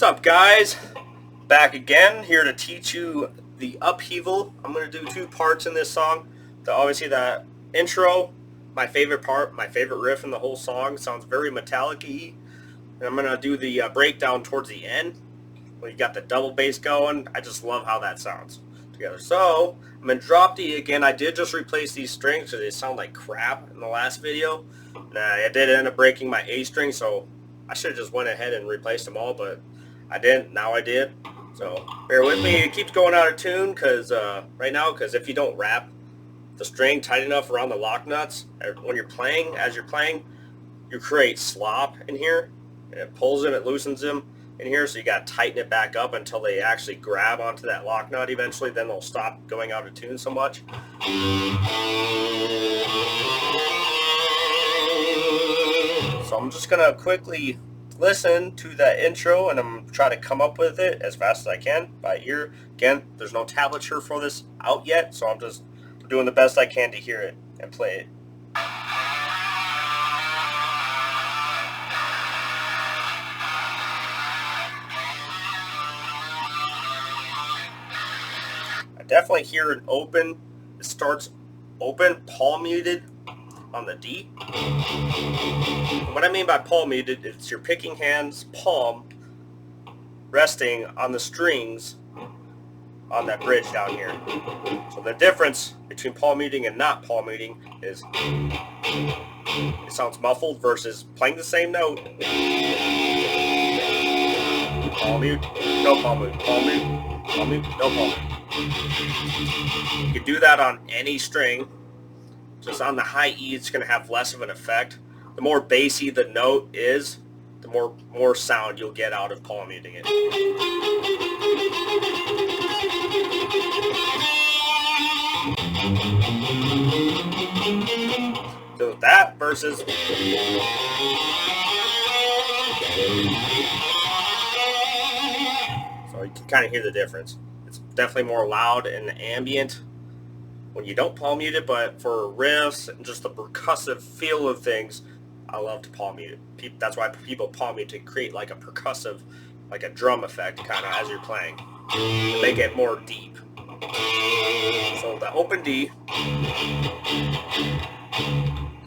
What's up, guys? Back again, here to teach you the Upheaval. I'm going to do two parts in this song. Obviously, the intro, my favorite part, my favorite riff in the whole song. Sounds very metallic-y. And I'm going to do the breakdown towards the end, when you got the double bass going. I just love how that sounds together. So, I'm going to drop D again. I did just replace these strings because they sound like crap in the last video. I did end up breaking my A string, so I should have just went ahead and replaced them all, but I didn't. Now I did. So bear with me. It keeps going out of tune right now, because if you don't wrap the string tight enough around the lock nuts when you're playing, you create slop in here. And it pulls them, it loosens them in here, so you got to tighten it back up until they actually grab onto that lock nut eventually. Then they'll stop going out of tune so much. So I'm just going to quickly listen to that intro, and I'm trying to come up with it as fast as I can by ear. Again, there's no tablature for this out yet, so I'm just doing the best I can to hear it and play it. I definitely hear it open. It starts open, palm muted on the D. And what I mean by palm muted, it's your picking hand's palm resting on the strings on that bridge down here. So the difference between palm muting and not palm muting is it sounds muffled versus playing the same note. Palm mute, no palm mute, palm mute, palm mute, no palm mute. You can do that on any string. Just on the high E, it's going to have less of an effect. The more bassy the note is, the more sound you'll get out of palm muting it. So that versus so you can kind of hear the difference. It's definitely more loud and ambient when you don't palm mute it, but for riffs and just the percussive feel of things, I love to palm mute it. That's why people palm mute, to create like a percussive, like a drum effect kind of as you're playing, to make it more deep. So the open D,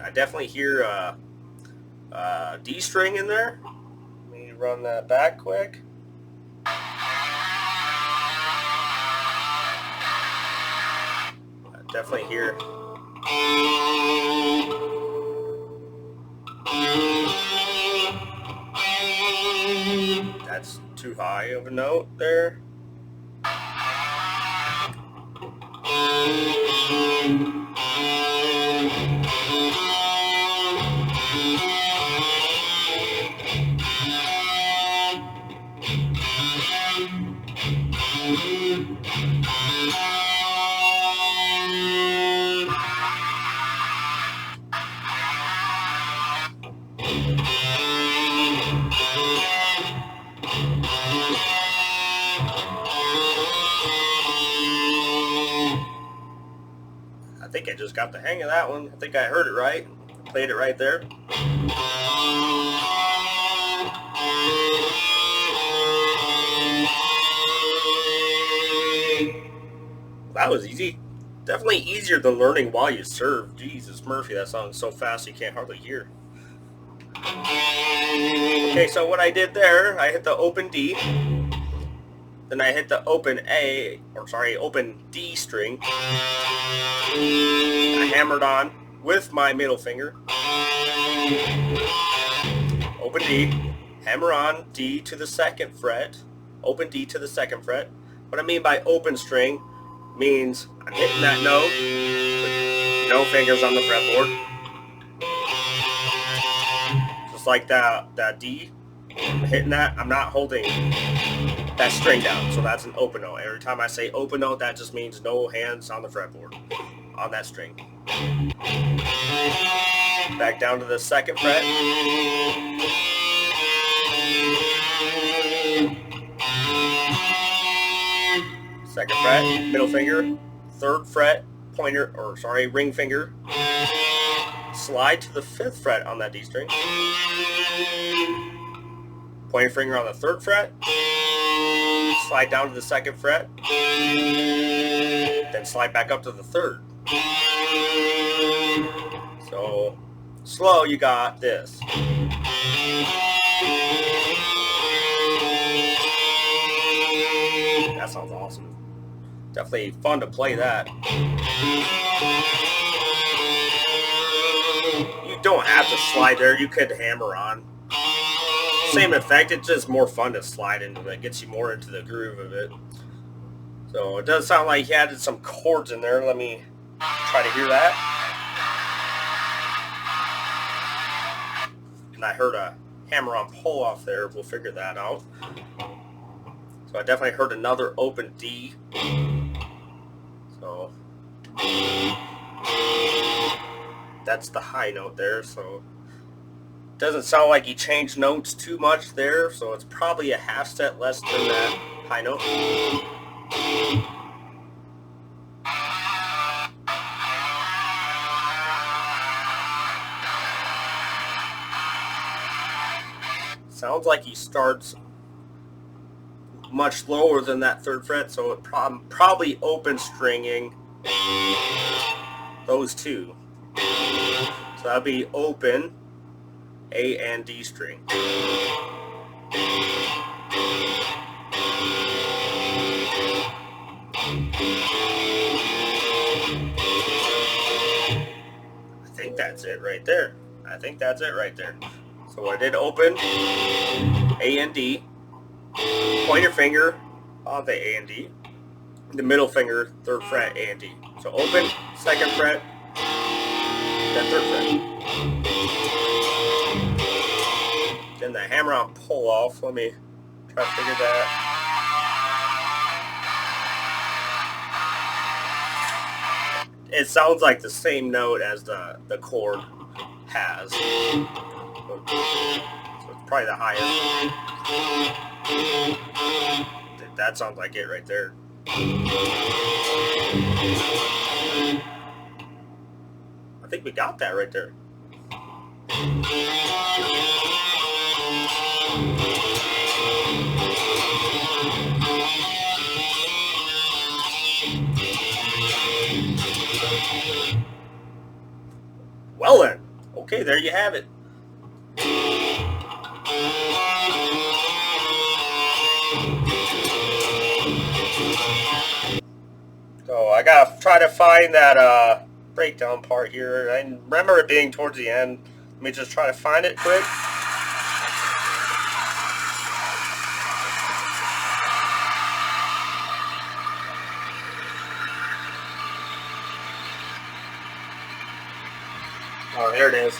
I definitely hear a D string in there. Let me run that back quick. Definitely hear that's too high of a note there. I think I just got the hang of that one. I think I heard it right. Played it right there. That was easy. Definitely easier than learning while you serve. Jesus Murphy, that song is so fast you can't hardly hear. Okay, so what I did there, I hit the open D. Then I hit the open open D string. I hammered on with my middle finger. Open D, hammer on D to the second fret, open D to the second fret. What I mean by open string means I'm hitting that note with no fingers on the fretboard. Just like that D, I'm hitting that, I'm not holding that string down, so that's an open note. Every time I say open note, that just means no hands on the fretboard on that string. Back down to the second fret. Second fret, middle finger, third fret, ring finger. Slide to the fifth fret on that D string. Pointer finger on the 3rd fret, slide down to the 2nd fret, then slide back up to the 3rd. So slow, you got this. That sounds awesome. Definitely fun to play that. You don't have to slide there, you could hammer on. Same effect, it's just more fun to slide into it. Gets you more into the groove of it. So it does sound like he added some chords in there. Let me try to hear that. And I heard a hammer on pull off there. We'll figure that out. So I definitely heard another open D. So that's the high note there. So it doesn't sound like he changed notes too much there. So it's probably a half step less than that high note. Sounds like he starts much lower than that 3rd fret, so it probably open stringing those two. So that'll be open A and D string. I think that's it right there. I think that's it right there. So I did open A and D, pointer finger on the A and D, the middle finger, 3rd fret, A and D. So open, 2nd fret, then 3rd fret. Then the hammer on pull off. Let me try to figure that. It sounds like the same note as the chord has. So it's probably the highest. That sounds like it right there. I think we got that right there. Well then, okay, there you have it. So I gotta try to find that breakdown part here. I remember it being towards the end. Let me just try to find it quick. Oh, there it is.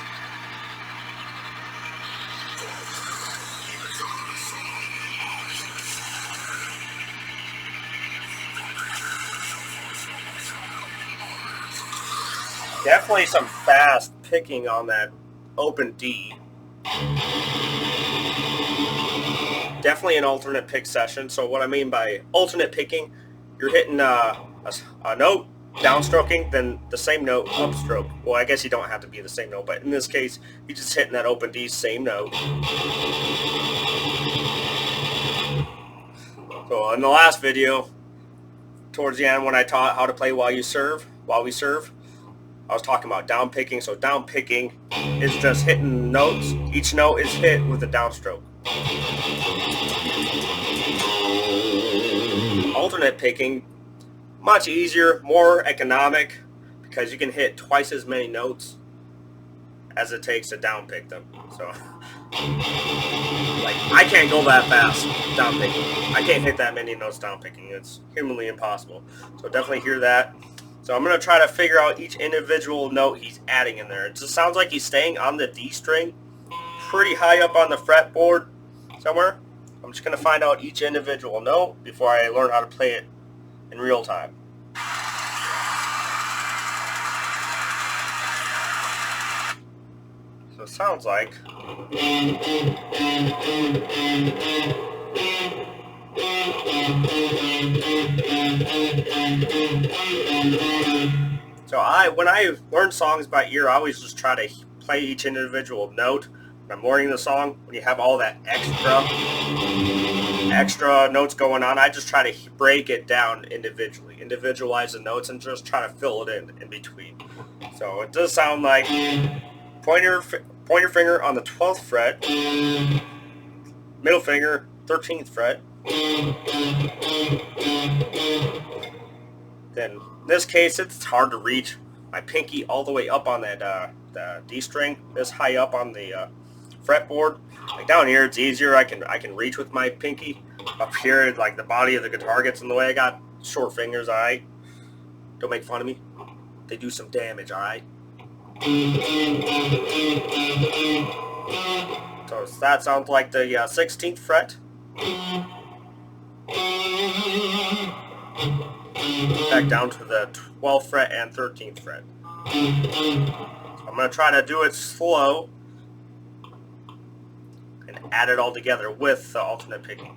Definitely some fast picking on that open D. Definitely an alternate pick session. So what I mean by alternate picking, you're hitting a note, downstroking, then the same note, upstroke. Well, I guess you don't have to be the same note, but in this case, you're just hitting that open D, same note. So in the last video, towards the end when I taught how to play while we serve, I was talking about down picking. So down picking is just hitting notes. Each note is hit with a downstroke. Alternate picking, much easier, more economic, because you can hit twice as many notes as it takes to down pick them. So, like, I can't go that fast down picking. I can't hit that many notes down picking. It's humanly impossible. So definitely hear that. So I'm going to try to figure out each individual note he's adding in there. It just sounds like he's staying on the D string, pretty high up on the fretboard somewhere. I'm just going to find out each individual note before I learn how to play it in real time. So it sounds like... So when I learn songs by ear, I always just try to play each individual note I'm learning the song, when you have all that extra notes going on, I just try to break it down individually, individualize the notes, and just try to fill it in between. So it does sound like point your finger on the 12th fret, middle finger 13th fret. Then in this case, it's hard to reach my pinky all the way up on that the D string, this high up on the fretboard. Like down here, it's easier. I can reach with my pinky. Up here, like the body of the guitar gets in the way. I got short fingers. All right, don't make fun of me. They do some damage. All right. So that sounds like the 16th fret. Back down to the 12th fret and 13th fret. So I'm going to try to do it slow and add it all together with the alternate picking.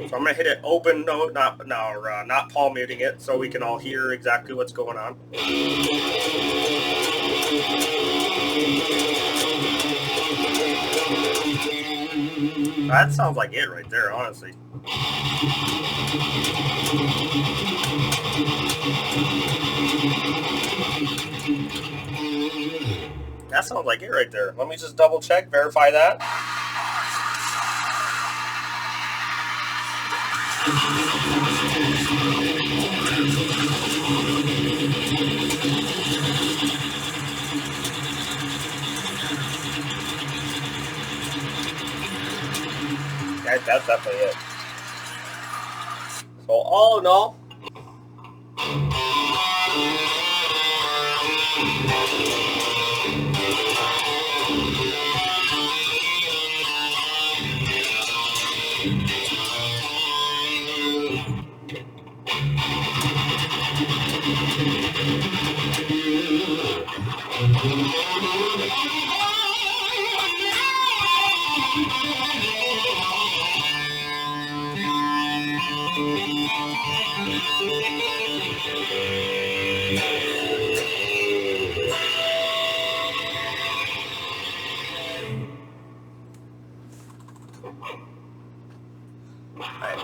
So I'm going to hit it open note, not palm muting it, so we can all hear exactly what's going on. That sounds like it right there, honestly. That sounds like it right there. Let me just double check, verify that. That's definitely it. So all in all,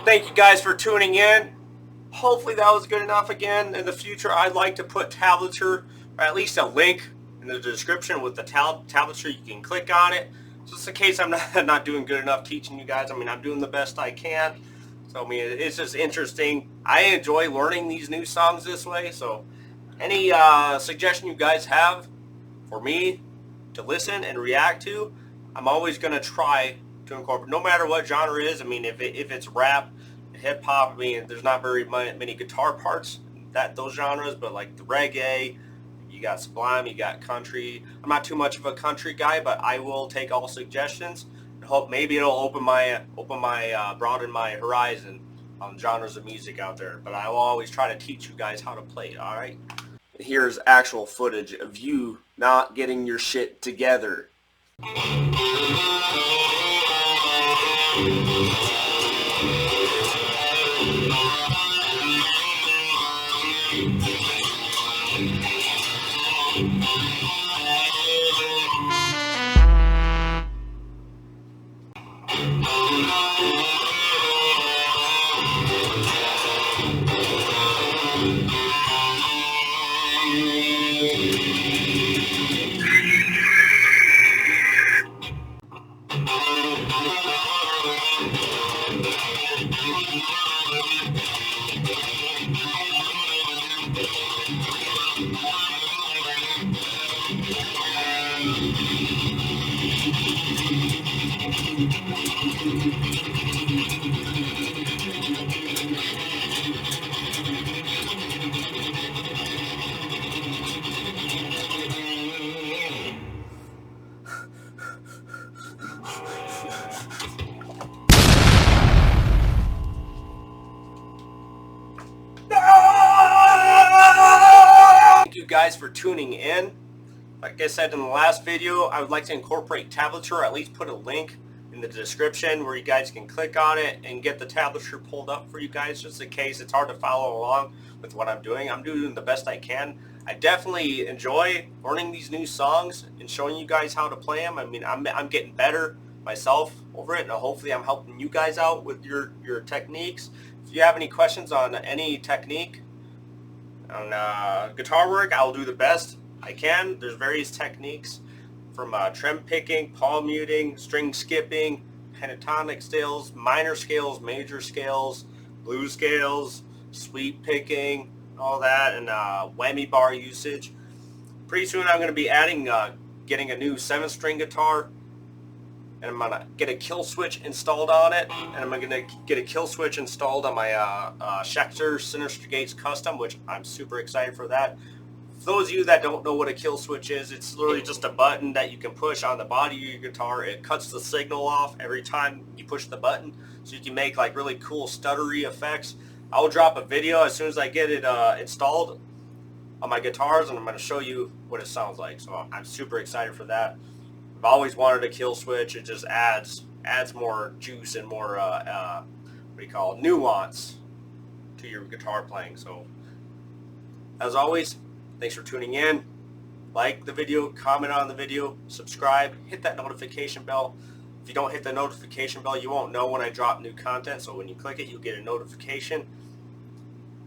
thank you guys for tuning in. Hopefully that was good enough. Again, in the future, I'd like to put tablature, or at least a link in the description with the tablature. You can click on it. Just in case I'm not doing good enough teaching you guys. I mean, I'm doing the best I can. So, I mean, it's just interesting. I enjoy learning these new songs this way. So, any suggestion you guys have for me to listen and react to, I'm always going to try to incorporate, no matter what genre it is. I mean, if it's rap, hip hop, I mean, there's not very many guitar parts those genres, but like the reggae, you got Sublime, you got country. I'm not too much of a country guy, but I will take all suggestions and hope maybe it'll broaden my horizon on genres of music out there. But I will always try to teach you guys how to play it. All right. Here's actual footage of you not getting your shit together. Thank you guys for tuning in. Like I said in the last video, I would like to incorporate tablature, or at least put a link in in the description where you guys can click on it and get the tablature pulled up for you guys, just in case it's hard to follow along with what I'm doing. I'm doing the best I can. I definitely enjoy learning these new songs and showing you guys how to play them. I mean, I'm getting better myself over it, and hopefully I'm helping you guys out with your techniques. If you have any questions on any technique on guitar work, I'll do the best I can. There's various techniques from trem picking, palm muting, string skipping, pentatonic scales, minor scales, major scales, blues scales, sweep picking, all that, and whammy bar usage. Pretty soon I'm going to be adding, getting a new 7-string guitar, and I'm going to get a kill switch installed on it, and I'm going to get a kill switch installed on my Schecter Sinister Gates Custom, which I'm super excited for that. For those of you that don't know what a kill switch is, it's literally just a button that you can push on the body of your guitar. It cuts the signal off every time you push the button, so you can make like really cool stuttery effects. I'll drop a video as soon as I get it installed on my guitars, and I'm going to show you what it sounds like. So I'm super excited for that. I've always wanted a kill switch. It just adds more juice and more what do you call it, nuance to your guitar playing. So as always, thanks for tuning in. Like the video, comment on the video, subscribe, hit that notification bell. If you don't hit the notification bell, you won't know when I drop new content. So when you click it, you'll get a notification.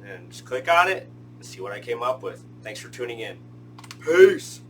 And just click on it and see what I came up with. Thanks for tuning in. Peace.